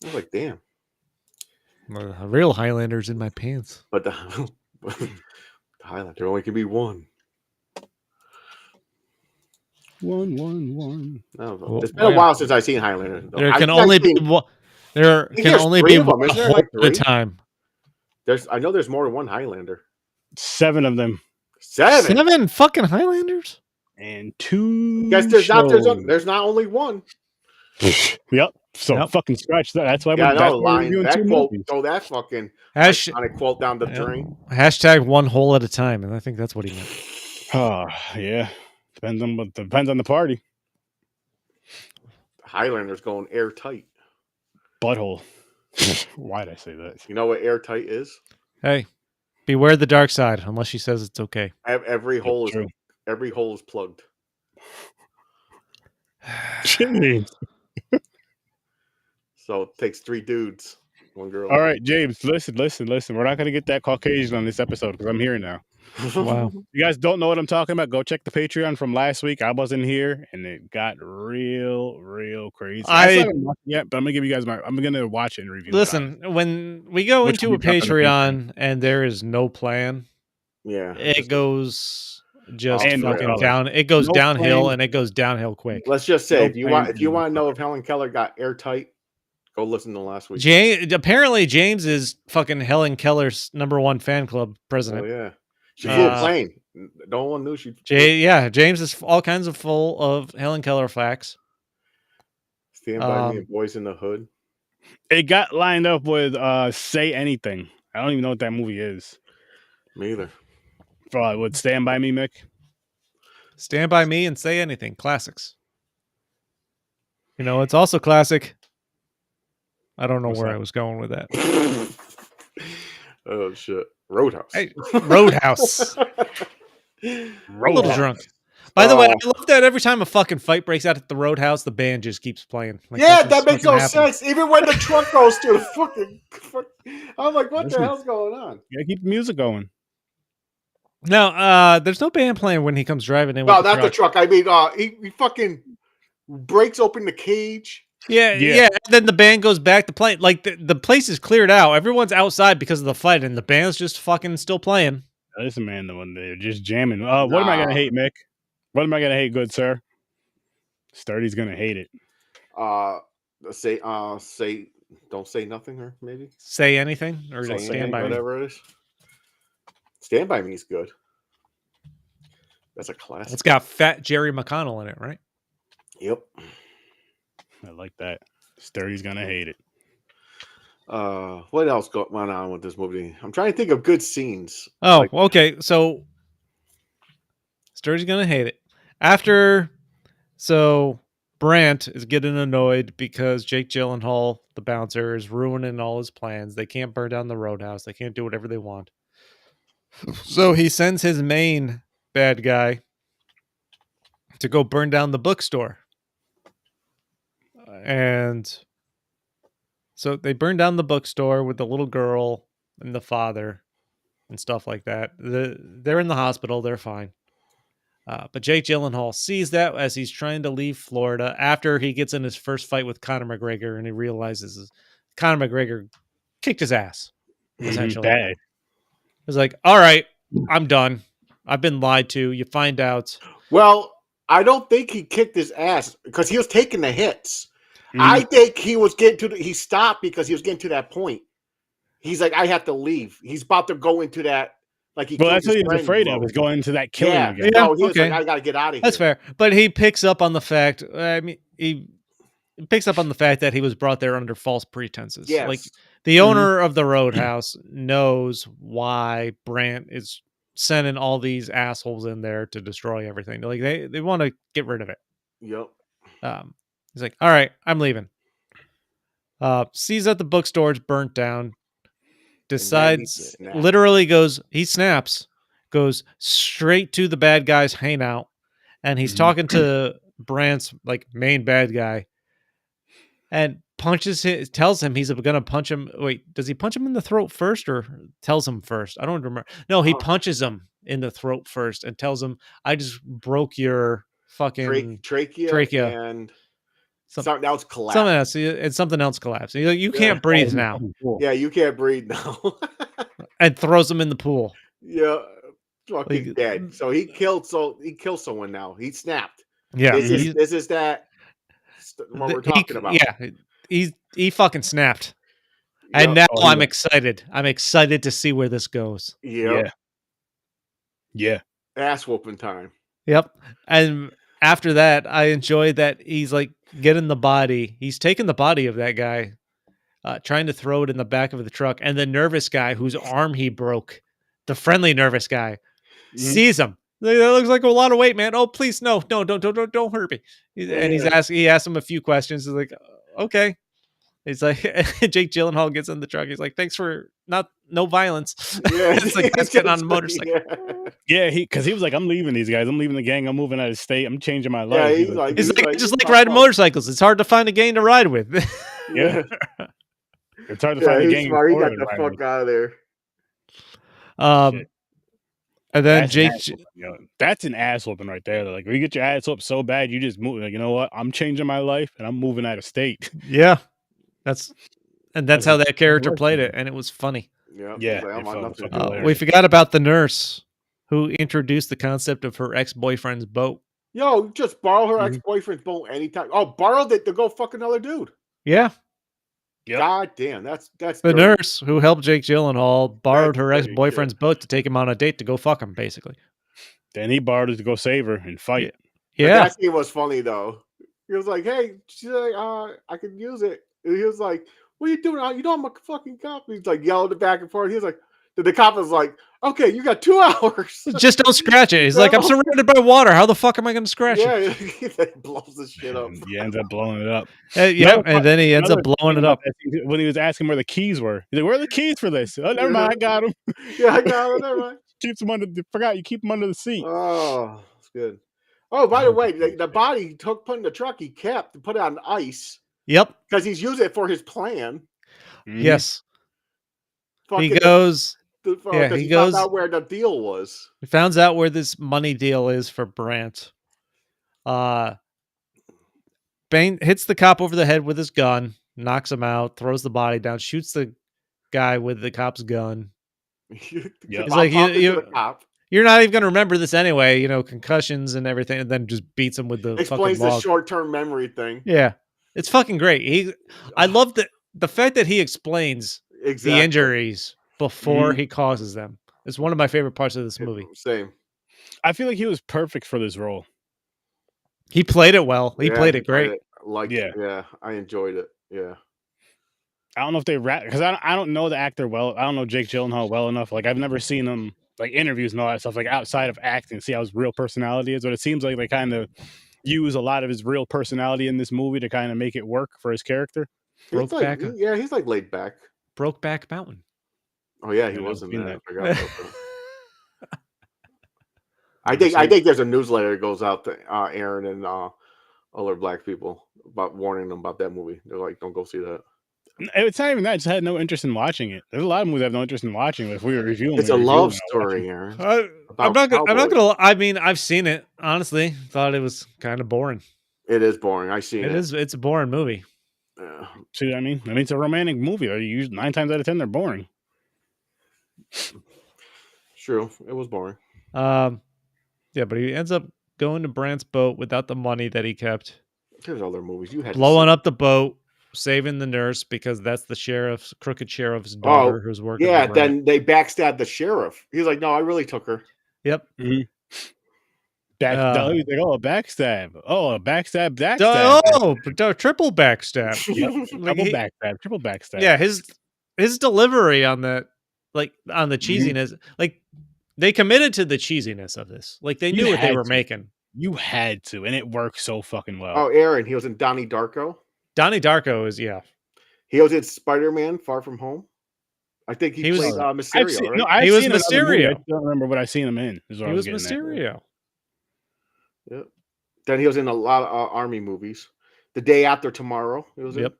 I was like, damn. Well, the real Highlander's in my pants. But the Highlander only can be one. One. It's been a while since I've seen Highlander. There can only be one. There think can there's only 3 be of them. one Isn't there, hole like, at a 3? time. I know there's more than one Highlander. 7 of them. 7? 7 fucking Highlanders? And 2 Guess shows. there's not only one. Yep. So fucking scratch that. That's why Yeah, I know, we're line. reviewing That 2 quote, movies. throw that fucking Hash- iconic quote down the drain. Hashtag one hole at a time, and I think that's what he meant. Oh, yeah. Depends on the party. Highlander's going airtight. Butthole. Why'd I say that? You know what airtight is? Hey, beware the dark side, unless she says it's okay. Every hole True. is plugged. James. So it takes 3 dudes, 1 girl. All right, James, listen. We're not going to get that Caucasian on this episode because I'm here now. Wow. You guys don't know what I'm talking about? Go check the Patreon from last week. I wasn't here, and it got real crazy. I still haven't watched it yet, but I'm gonna give you guys I'm gonna watch it and review. Listen, when we go Which into will a be up on the Patreon and there is no plan, Yeah. it goes just And fucking no down. It goes No downhill, plan. and it goes downhill quick. Let's just say No if you want to know if Helen Keller got airtight, go listen to last week. Apparently James is fucking Helen Keller's #1 fan club president. Oh yeah, she flew a plane. No one knew she. James is all kinds of full of Helen Keller facts. Stand by Me and Boys in the Hood. It got lined up with Say Anything. I don't even know what that movie is. Me either. Would Stand By Me, Mick? Stand By Me and Say Anything. Classics. You know, it's also classic. I don't know where I was going with that. Oh shit! Roadhouse. Hey, Roadhouse. A little drunk. By the way, I love that every time a fucking fight breaks out at the Roadhouse, the band just keeps playing. Like, yeah, that makes no sense. Even when the truck goes through the fucking, I'm like, what the hell's going on? Yeah, keep the music going. No, there's no band playing when he comes driving in. No, not the truck. I mean, he fucking breaks open the cage. Yeah. And then the band goes back to play. Like the place is cleared out. Everyone's outside because of the fight, and the band's just fucking still playing. Listen, man, the one they're just jamming. What am I gonna hate, Mick? What am I gonna hate, good sir? Sturdy's gonna hate it. Don't say nothing, or maybe say anything, or say Stand By Me, whatever it is. Stand By Me is good. That's a classic. It's got fat Jerry McConnell in it, right? Yep. I like that. Sturdy's gonna hate it. What else went on with this movie? I'm trying to think of good scenes. Oh, okay. So Sturdy's gonna hate it. So Brandt is getting annoyed because Jake Gyllenhaal, the bouncer, is ruining all his plans. They can't burn down the Roadhouse. They can't do whatever they want. So he sends his main bad guy to go burn down the bookstore. And so they burn down the bookstore with the little girl and the father and stuff like that. They're in the hospital. They're fine. But Jake Gyllenhaal sees that as he's trying to leave Florida after he gets in his first fight with Conor McGregor, and he realizes Conor McGregor kicked his ass, essentially. Bad. He's like, all right, I'm done. I've been lied to. You find out. Well, I don't think he kicked his ass because he was taking the hits. Mm-hmm. I think he was he stopped because he was getting to that point. He's like, I have to leave. He's about to go into that. Like that's what he was afraid of, is going into that killing again. Yeah, he was like, I got to get out of here. That's fair. But he picks up on the fact, he picks up on the fact that he was brought there under false pretenses. Yes. Like the owner of the Roadhouse knows why Brandt is sending all these assholes in there to destroy everything. Like they want to get rid of it. Yep. He's like, all right, I'm leaving. Sees that the bookstore's burnt down. Decides, literally goes straight to the bad guy's hangout, and he's talking to Brandt's like main bad guy, and tells him he's gonna punch him. Wait, does he punch him in the throat first, or tells him first? I don't remember. No, he punches him in the throat first and tells him, I just broke your fucking trachea and something else collapsed. Something else collapsed. You can't breathe now. Yeah, you can't breathe now. And throws him in the pool. Yeah, fucking dead. So he killed someone now. He snapped. Yeah, this is that what we're talking about. Yeah, he's he fucking snapped. Yep. And now I'm excited. I'm excited to see where this goes. Yep. Yeah. Ass whooping time. Yep. And after that, I enjoyed that he's like getting the body. He's taking the body of that guy, trying to throw it in the back of the truck. And the nervous guy whose arm he broke, the friendly nervous guy, sees him. That looks like a lot of weight, man. Oh, please, no, don't hurt me. And he asks him a few questions. He's like, okay. He's like, Jake Gyllenhaal gets in the truck. He's like, thanks for no violence. Yeah. It's like that's getting on a motorcycle. Yeah, because he was like, I'm leaving these guys. I'm leaving the gang. I'm moving out of state. I'm changing my life. Yeah, he's like, I just like riding motorcycles. It's hard to find a gang to ride with. Yeah. It's hard to find a gang. Smart. He got the fuck out of there. And then that's an ass whooping right there. Like, when you get your ass whooped so bad, you just move. Like, you know what? I'm changing my life and I'm moving out of state. Yeah. That's how that character played it, and it was funny. Yeah. We forgot about the nurse who introduced the concept of her ex-boyfriend's boat. Yo, just borrow her ex-boyfriend's boat anytime. Oh, borrowed it to go fuck another dude. Yeah. Yep. God damn, that's the nurse who helped Jake Gyllenhaal borrowed her ex-boyfriend's boat to take him on a date to go fuck him, basically. Then he borrowed it to go save her and fight. Yeah. That scene was funny though. He was like, "Hey," she's like, "I could use it." And he was like, "What are you doing? You know I'm a fucking cop." He's like yelling it back and forth. He was like, the cop was like, "Okay, you got 2 hours. Just don't scratch it." He's like, "I'm surrounded by water. How the fuck am I going to scratch it?" He blows this shit up. He ends up blowing it up. And then he ends up blowing it up. When he was asking where the keys were. He's like, "Where are the keys for this?" "Oh, never mind, I got them." Yeah, I got them. Never mind. Keeps them forgot you keep them under the seat. Oh, that's good. Oh, by the way, the body he put in the truck, he kept to put it on ice. Yep. Because he's using it for his plan. Yes. Fucking he goes. he found out where the deal was. He finds out where this money deal is for Brandt. Bane hits the cop over the head with his gun, knocks him out, throws the body down, shoots the guy with the cop's gun. He's like, you're not even going to remember this anyway, concussions and everything, and then just beats him with the explains fucking log. The short-term memory thing. Yeah. It's fucking great. I love the fact that he explains the injuries before he causes them. It's one of my favorite parts of this movie. Same. I feel like he was perfect for this role. He played it well. He played it great. I enjoyed it. Yeah. I don't know if they because I don't know the actor well. I don't know Jake Gyllenhaal well enough. Like, I've never seen him like interviews and all that stuff, like outside of acting, see how his real personality is. But it seems like they kind of use a lot of his real personality in this movie to kind of make it work for his character. He's like laid back. Brokeback Mountain. Oh yeah, he wasn't that. I forgot about that. I think there's a newsletter that goes out to Aaron and other black people about warning them about that movie. They're like, don't go see that. It's not even that. I just had no interest in watching it. There's a lot of movies I have no interest in watching. But if we were reviewing, it's a love story, Aaron. I'm not gonna. I mean, I've seen it. Honestly, thought it was kind of boring. It is boring. I seen it. It's a boring movie. See what I mean? It's a romantic movie. They're usually 9 times out of 10 they're boring. True, it was boring. Yeah, but he ends up going to Brandt's boat without the money that he kept. There's other movies you had. Blowing up the boat, saving the nurse because that's the crooked sheriff's daughter who's working. Yeah, then they backstabbed the sheriff. He's like, "No, I really took her." Yep. Mm-hmm. He's like, "Oh, a backstab! Oh, a backstab! Triple backstab! Triple backstab!" Yeah, his delivery on that, like on the cheesiness, like they committed to the cheesiness of this. Like they knew what they were making. You had to, and it worked so fucking well. Oh, Aaron, he was in Donnie Darko. Donnie Darko is He was in Spider-Man: Far From Home. I think he played Mysterio. He was Mysterio. I don't remember what I seen him in. He was Mysterio. Yep. Then he was in a lot of army movies. The Day After Tomorrow. He was in. Yep.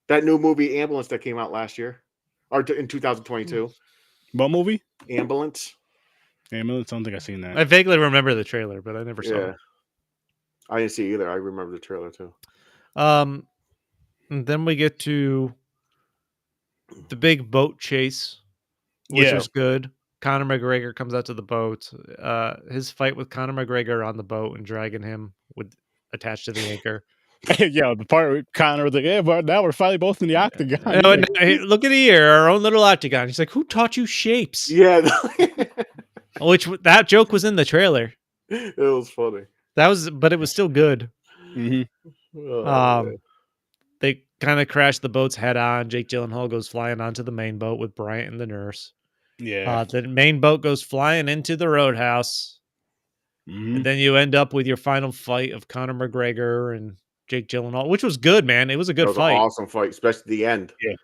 That new movie Ambulance that came out last year, or in 2022. What movie? Ambulance. I don't think I've seen that. I vaguely remember the trailer, but I never saw it. I didn't see either. I remember the trailer too. And then we get to the big boat chase, which was good. Conor McGregor comes out to the boat. His fight with Conor McGregor on the boat and dragging him attached to the anchor. Yo, the part where Conor was like, "Yeah, but now we're finally both in the octagon." Hey, look at here, our own little octagon. He's like, "Who taught you shapes?" Yeah, That joke was in the trailer. it was funny. But it was still good. Oh, They kind of crashed the boats head on. Jake Gyllenhaal goes flying onto the main boat with Bryant and the nurse. Yeah. The main boat goes flying into the Roadhouse. And then you end up with your final fight of Conor McGregor and Jake Gyllenhaal, which was good, man. It was a good fight. An awesome fight, especially the end. Yeah.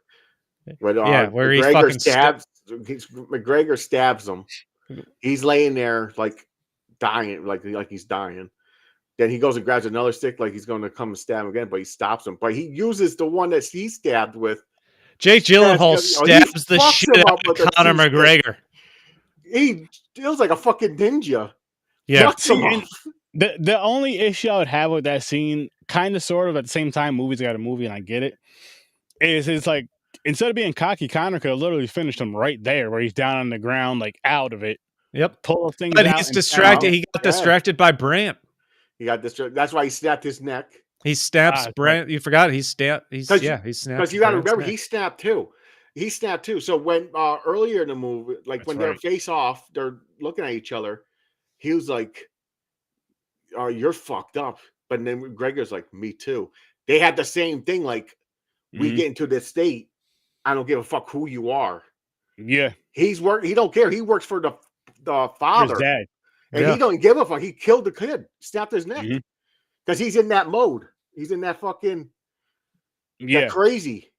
When, where McGregor stabs him. He's laying there like dying, like he's dying. Then he goes and grabs another stick, like he's going to come and stab him again, but he stops him. But he uses the one that he stabbed with. Jake Gyllenhaal stabs the shit out of Conor McGregor. He feels like a fucking ninja. Yeah. The only issue I would have with that scene, kind of sort of at the same time, movies got a movie and I get it, is it's like instead of being cocky, Conor could have literally finished him right there where he's down on the ground, like out of it. Yep. Pull things but out. He's distracted. He got distracted by Brant. He got distracted. That's why he snapped his neck. He snaps Brant. You forgot he snapped. He snapped. Because you got to remember, he snapped too. So when earlier in the movie, like when they're face off, they're looking at each other. He was like, "Oh, you're fucked up." But then McGregor's like, "Me too." They had the same thing. Like, we get into this state. I don't give a fuck who you are. Yeah, he don't care. He works for the father, his dad, and he don't give a fuck. He killed the kid, snapped his neck, because he's in that mode. He's in that fucking that crazy.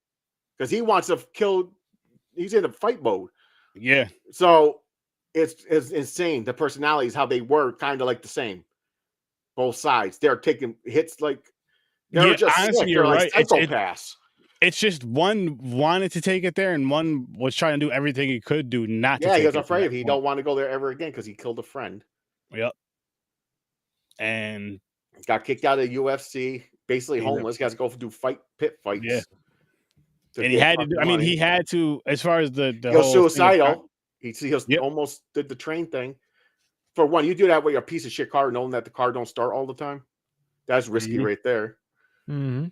Because he wants to kill. He's in a fight mode. Yeah. So it's insane. The personalities, how they were kind of like the same. Both sides. They're taking hits like they're just honestly, you're like right. psychopaths. It's just one wanted to take it there, and one was trying to do everything he could do not to. Yeah, he was afraid he don't want to go there ever again because he killed a friend. Yep. And got kicked out of UFC. Basically homeless. He has to go do pit fights. Yeah. And he had to do, he had to, as far as the he was suicidal. He almost did the train thing. For one, you do that with a piece of shit car, knowing that the car don't start all the time. That's risky right there. Mm-hmm.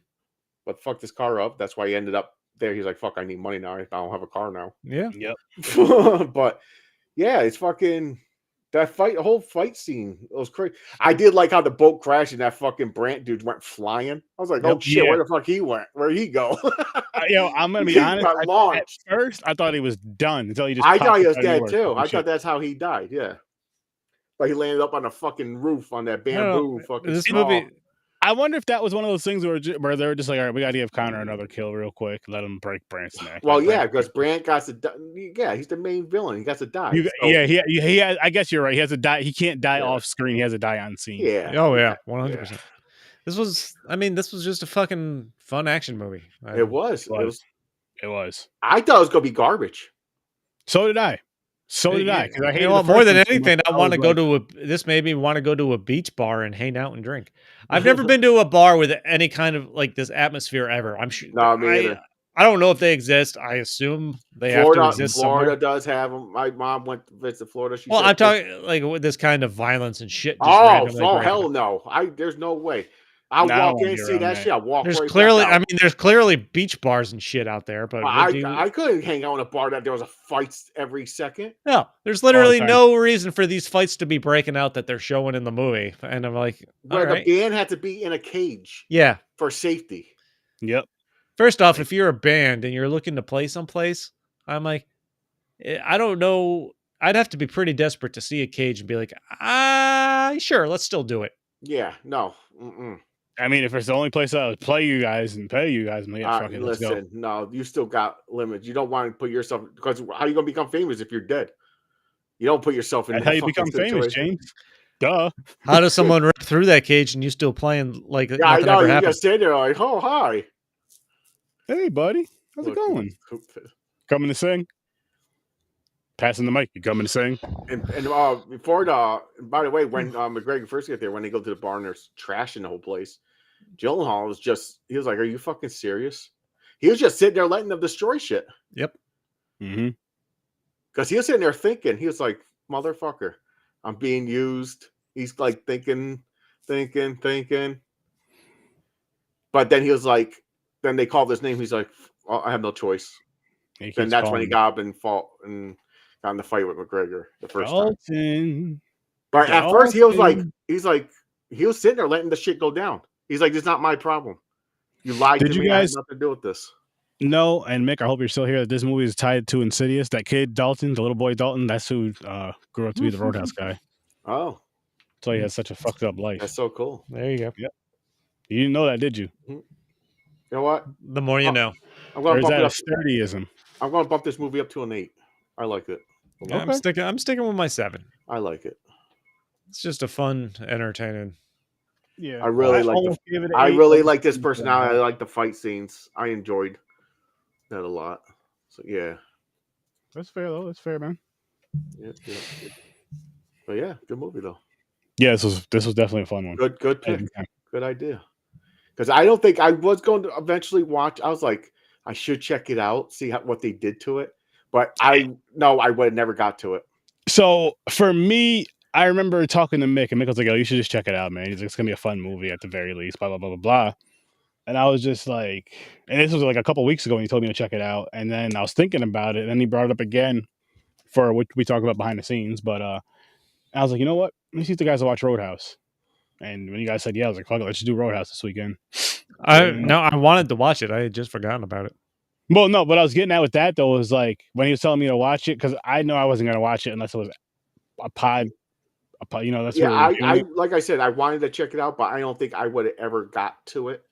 But fuck this car up. That's why he ended up there. He's like, fuck, I need money now. I don't have a car now. Yeah. Yep. But yeah, it's fucking that fight, the whole fight scene. It was crazy. I did like how the boat crashed and that fucking Brant dude went flying. I was like, oh shit, where the fuck he went? Where'd he go? I'm gonna be honest. At first, I thought he was done until he just. I thought he was dead too. I thought that's how he died. Yeah, but he landed up on a fucking roof on that bamboo. This movie. I wonder if that was one of those things where they were just like, all right, we got to give Conor another kill real quick, let him break Brant's neck. Well, yeah, because Brant got to die. Yeah, he's the main villain. He got to die. Yeah, he has. I guess you're right. He has to die. He can't die off screen. He has to die on scene. Yeah. Oh yeah, 100%. This was just a fucking fun action movie. It was. I thought it was gonna be garbage. So did I. Because I hate more than anything. I want to go to this made me want to go to a beach bar and hang out and drink. I've never been to a bar with any kind of like this atmosphere ever. I'm sure. No, me either. I don't know if they exist. I assume they have to exist somewhere. Florida does have them. My mom went to visit Florida. I'm talking like with this kind of violence and shit. Hell no! There's no way. I'll walk in and see that shit. I'll walk. There's clearly beach bars and shit out there, but I couldn't hang out in a bar that there was a fight every second. No, there's literally no reason for these fights to be breaking out that they're showing in the movie, and I'm like, where the band had to be in a cage, for safety. Yep. First off, if you're a band and you're looking to play someplace, I'm like, I don't know. I'd have to be pretty desperate to see a cage and be like, sure, let's still do it. Yeah, no. I mean, if it's the only place I would play you guys and pay you guys, let's go. No, you still got limits. You don't want to put yourself, because how are you going to become famous if you're dead? You don't put yourself in. That's how you become famous, James. Duh. How does someone rip through that cage and you still playing like nothing I know, ever you happened? just stay there like, oh, hi. Hey, buddy. How's it going? Coming to sing? Passing the mic. You coming to sing? And before by the way, when McGregor first get there, when they go to the bar and there's trash in the whole place, Gyllenhaal he was like, are you fucking serious? He was just sitting there letting them destroy shit. Yep. Mm-hmm. Because he was sitting there thinking, he was like, motherfucker, I'm being used. He's like thinking. But then he was like, then they called his name. He's like, well, I have no choice. And that's when he got up and fought and got in the fight with McGregor the first time. But at first he was like, he was sitting there letting the shit go down. He's like, it's not my problem. You lied to me. I had nothing to do with this. No, and Mick, I hope you're still here. That this movie is tied to Insidious. That kid Dalton, the little boy Dalton, that's who grew up to be the Roadhouse guy. Oh, so he has such a fucked up life. That's so cool. There you go. Yep. You didn't know that, did you? You know what? The more you know. I'm going to bump it up. Sturdyism. I'm going to bump this movie up to an 8. I like it. Yeah, okay. I'm sticking with my 7. I like it. It's just a fun, entertaining. Yeah, I really like this personality. I like the fight scenes. I enjoyed that a lot. So yeah, that's fair though. That's fair, man. Yeah. But yeah, good movie though. Yeah, this was definitely a fun one. Good pick. Good idea. Because I don't think I was going to eventually watch. I was like, I should check it out, see what they did to it. But I would have never got to it. So for me, I remember talking to Mick, and Mick was like, "Oh, you should just check it out, man. He's like, it's gonna be a fun movie at the very least." Blah blah blah blah blah. And I was just like, and this was like a couple weeks ago when he told me to check it out. And then I was thinking about it, and then he brought it up again for what we talk about behind the scenes. But I was like, you know what? Let me see if the guys will watch Roadhouse. And when you guys said yeah, I was like, fuck it, let's just do Roadhouse this weekend. I wanted to watch it. I had just forgotten about it. Well, no, what I was getting at with that though was like when he was telling me to watch it, because I know I wasn't gonna watch it unless it was a pod. You know, that's I like I said, I wanted to check it out, but I don't think I would have ever got to it.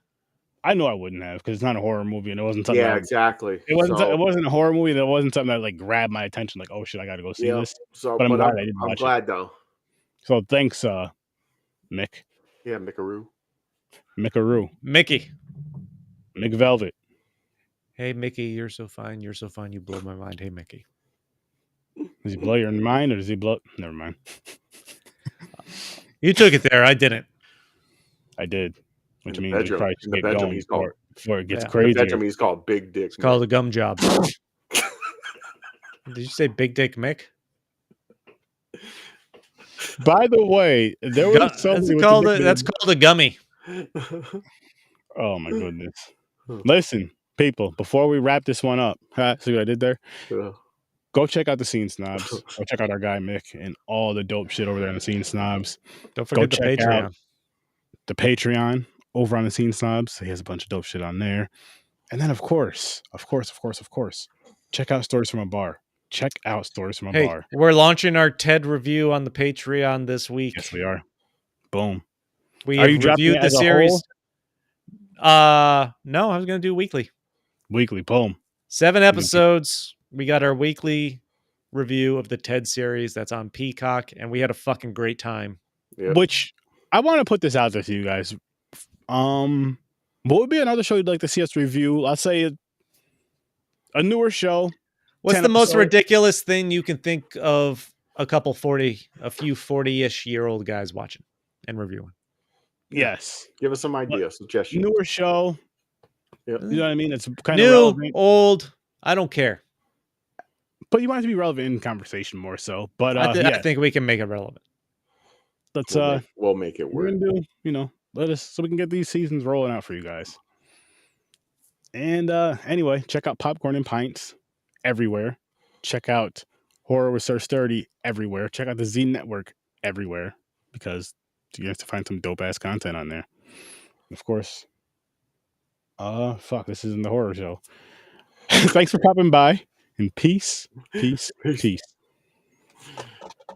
I know I wouldn't have, because it's not a horror movie, and it wasn't something. Yeah, exactly. It wasn't. It wasn't a horror movie. That wasn't something that like grabbed my attention. Like, oh shit, I got to go see this. So, but I'm glad I didn't watch it. I'm glad though. So thanks, Mick. Yeah, Mickaroo. Mickey. McVelvet. Hey Mickey, you're so fine. You're so fine. You blow my mind. Hey Mickey. Does he blow your mind, or does he blow? Never mind. You took it there. I didn't. I did. Which means you probably should get going before it gets crazy. Bedroom, he's called Big Dick. It's called a gum job. Did you say Big Dick Mick? By the way, there was something that's called a gummy. Oh my goodness! Listen, people, before we wrap this one up, see what I did there? Yeah. Go check out the Scene Snobs. Go check out our guy Mick and all the dope shit over there in the Scene Snobs. Don't forget the Patreon. The Patreon over on the Scene Snobs. He has a bunch of dope shit on there. And then of course, check out Stories from a Bar. Check out Stories from a Bar. We're launching our TED review on the Patreon this week. Yes, we are. Boom. Are you reviewed the series? No, I was going to do weekly. Weekly, boom. 7 episodes. We got our weekly review of the TED series that's on Peacock, and we had a fucking great time. Yep. Which I want to put this out there to you guys. What would be another show you'd like to see us review? I'll say a newer show. What's the most ridiculous thing you can think of a few 40-ish year old guys watching and reviewing? Yes. Give us some ideas, suggestions. Newer show. Yep. You know what I mean? It's kind of relevant. Old. I don't care. But you want it to be relevant in conversation more so. But I think we can make it relevant. Let's we'll make it work. We're gonna do, let us so we can get these seasons rolling out for you guys. And anyway, check out Popcorn and Pints everywhere. Check out Horror with Sir Sturdy everywhere. Check out the Z Network everywhere, because you have to find some dope ass content on there. Of course. This isn't the horror show. Thanks for popping by, and peace.